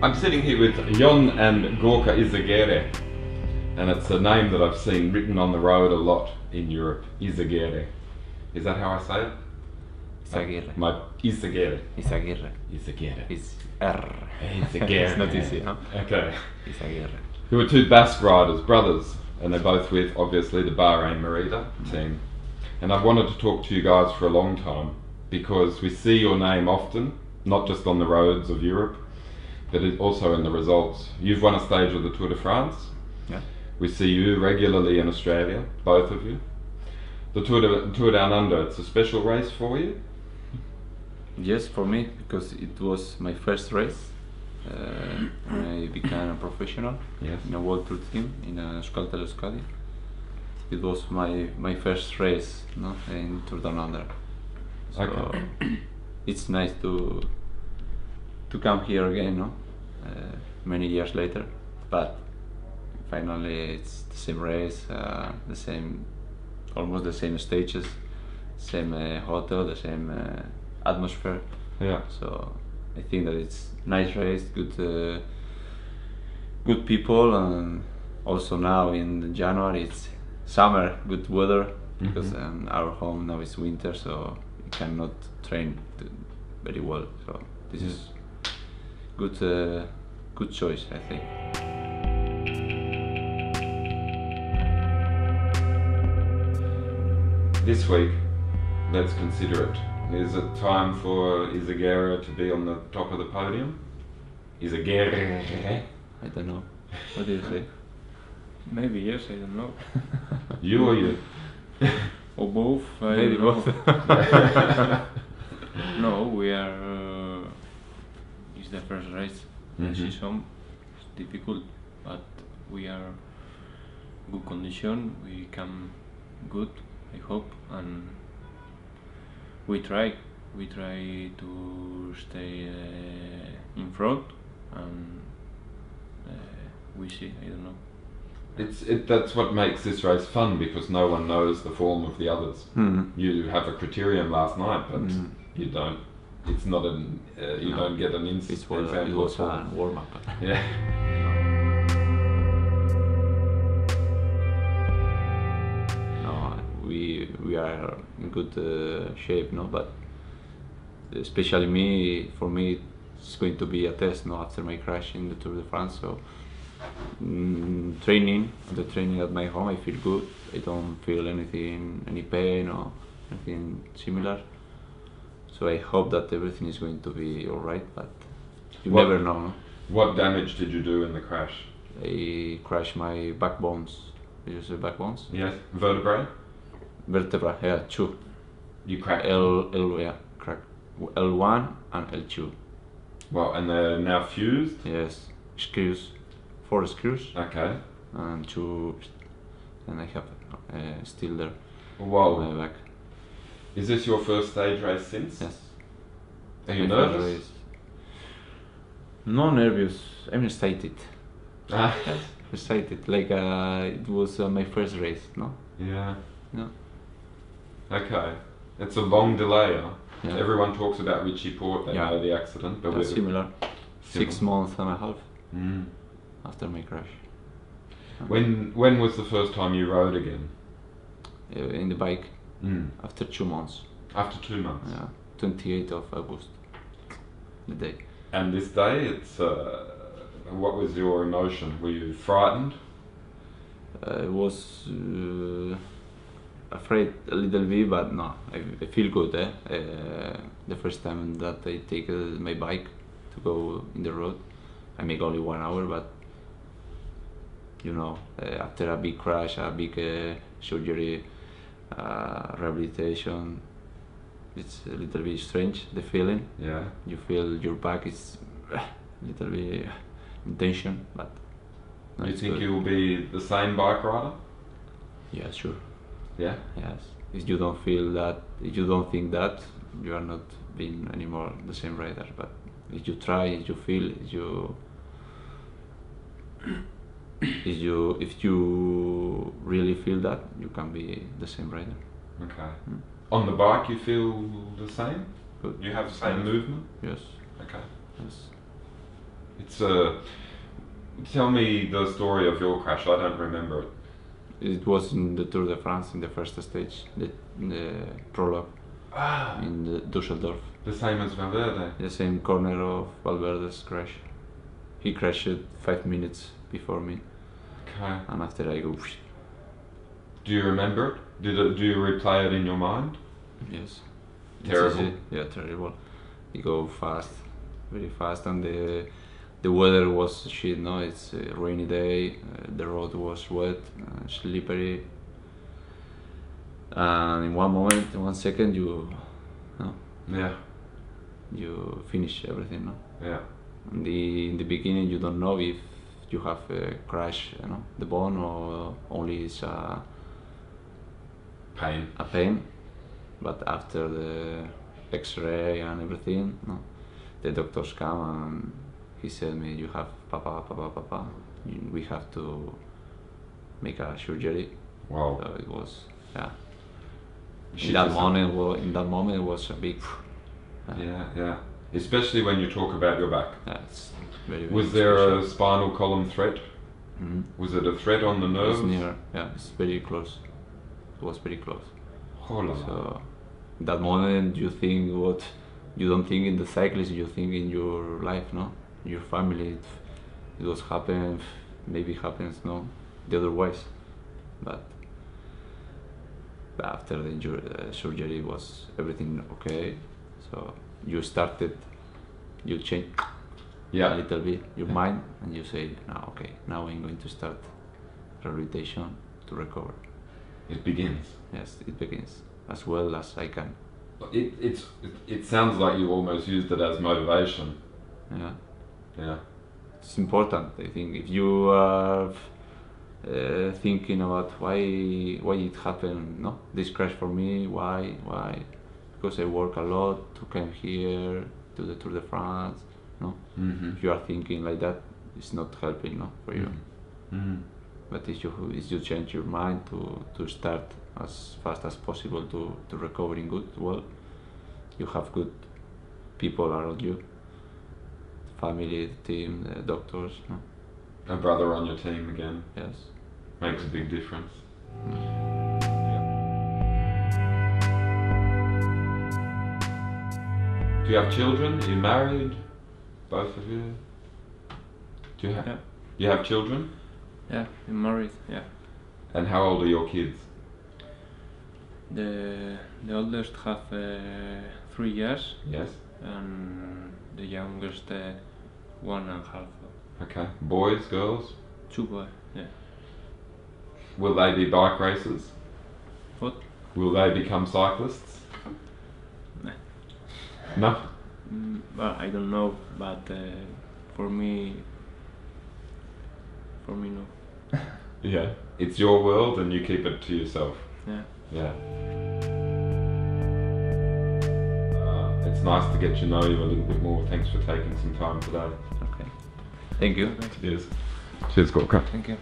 I'm sitting here with Ion and Gorka Izaguirre, and it's a name that I've seen written on the road a lot in Europe. Izaguirre. Is that how I say it? Izaguirre. Izaguirre. Izaguirre. Izaguirre. It's R. Izaguirre. It's not easy, huh? Okay. Izaguirre. Who are two Basque riders, brothers, and they're both with, obviously, the Bahrain-Merida team. And I've wanted to talk to you guys for a long time because we see your name often, not just on the roads of Europe, but also in the results. You've won a stage of the Tour de France. Yeah. We see you regularly in Australia, both of you. The Tour Down Under, it's a special race for you? Yes, for me, because it was my first race when I became a professional. Yes. In a World Tour team in Euskadi. It was my first race, no, in Tour Down Under. So Okay. it's nice to come here again, no? Many years later, but finally it's the same race, almost the same stages, same hotel, the same atmosphere. Yeah. So I think that it's nice race, good people, and also now in January it's summer, good weather, because our home now is winter, so you cannot train very well. So this is good choice, I think. This week, let's consider it. Is it time for Izaguirre to be on the top of the podium? Izaguirre? I don't know. What do you say? Maybe yes, I don't know. You or you? Or both. I Maybe don't both. know. No, we are. It's the first race. The season is difficult, but we are good condition. We come good, I hope, and we try to stay in front, and we see. I don't know. That's what makes this race fun, because no one knows the form of the others. You have a criterium last night, but you don't. It's not an. You don't get an example. It was a warm up. Yeah. No, we are in good shape, no, but especially for me, it's going to be a test, no, after my crash in the Tour de France. So training at my home, I feel good. I don't feel any pain or anything similar. So I hope that everything is going to be all right, but you never know. No? What damage did you do in the crash? I crashed my backbones. Did you say backbones? Yes. Vertebrae? Vertebra, yeah, two. You cracked. Cracked. L1 and L2. Well, and they're now fused? Yes, screws, 4 screws. Okay. And 2, and I have still there. Whoa. On my back. Is this your first stage race since? Yes. Are you nervous? No nervous. I'm excited. Ah. Yes, excited. Like it was my first race, no? Yeah. No. Okay. It's a long delay. Huh? Yeah. Everyone talks about Richie Port. They know the accident, but similar. 6 months and a half after my crash. When was the first time you rode again? In the bike. After 2 months. After 2 months? Yeah, 28th of August, the day. And this day, it's what was your emotion? Were you frightened? I was afraid a little bit, but no, I feel good. The first time that I take my bike to go in the road, I make only 1 hour, but you know, after a big crash, a big surgery, rehabilitation, it's a little bit strange, the feeling. Yeah. You feel your back is a little bit in tension, but no, you think good. you will be the same bike rider? Yeah, sure. Yeah? Yes. If you don't feel that, if you don't think that, you are not being anymore the same rider. But if you try, if you feel, if you really feel that, you can be the same rider. Okay. On the bike, you feel the same? Good. You have the same movement? Yes. Okay. Yes. It's tell me the story of your crash. I don't remember it. It was in the Tour de France in the first stage, the prologue in the Düsseldorf. The same as Valverde. The same corner of Valverde's crash. He crashed 5 minutes before me, Okay. and after I go. Do you remember it? Do you replay it in your mind? Yes. Terrible. It's easy. Yeah, terrible. You go fast, very fast, and the weather was shit. No, it's a rainy day. The road was wet, slippery, and in one moment, in 1 second, Yeah. you finish everything. No, Yeah. in the beginning, you don't know if you have a crash, the bone, or only it's a pain. But after the X-ray and everything, the doctors come and he said me, you have papa. We have to make a surgery. Wow. So it was, yeah. Shit In that is- moment, it was a big. Yeah. Especially when you talk about your back. Yeah, it's very. Was there a spinal column threat? Mm-hmm. Was it a threat on the nerves? It's near. Yeah, it's very close. It was very close. Oh, la la. So, in that moment, you think what you don't think in the cyclist, you think in your life, no, your family. It was happen, maybe happens, no, the otherwise, but after the surgery was everything okay. So you change Yeah. a little bit your mind, and you say, now okay, now I'm going to start rehabilitation to recover. It begins. Yes, it begins as well as I can. It sounds like you almost used it as motivation. Yeah, Yeah. it's important. I think if you are thinking about why it happened, no, this crash for me, why? Because I work a lot to come here to the Tour de France. No, Mm-hmm. if you are thinking like that, it's not helping, no, for you. Mm-hmm. But if you change your mind to start as fast as possible to recovering good, well, you have good people around you, family, the team, the doctors. No? A brother on your team again Yes. makes a big difference. Do you have children? Are you married? Both of you? Do you have? Yeah. You have children? Yeah, I'm married. Yeah. And how old are your kids? The oldest have 3 years, Yes. and the youngest 1.5. Okay. Boys, girls? 2 boys. Yeah. Will they be bike racers? What? Will they become cyclists? Nah. No. Well, I don't know, but for me, no. Yeah. It's your world and you keep it to yourself. Yeah. Yeah. It's nice to get to know you a little bit more. Thanks for taking some time today. Okay. Thank you. Cheers. Cheers, Gorka. Thank you.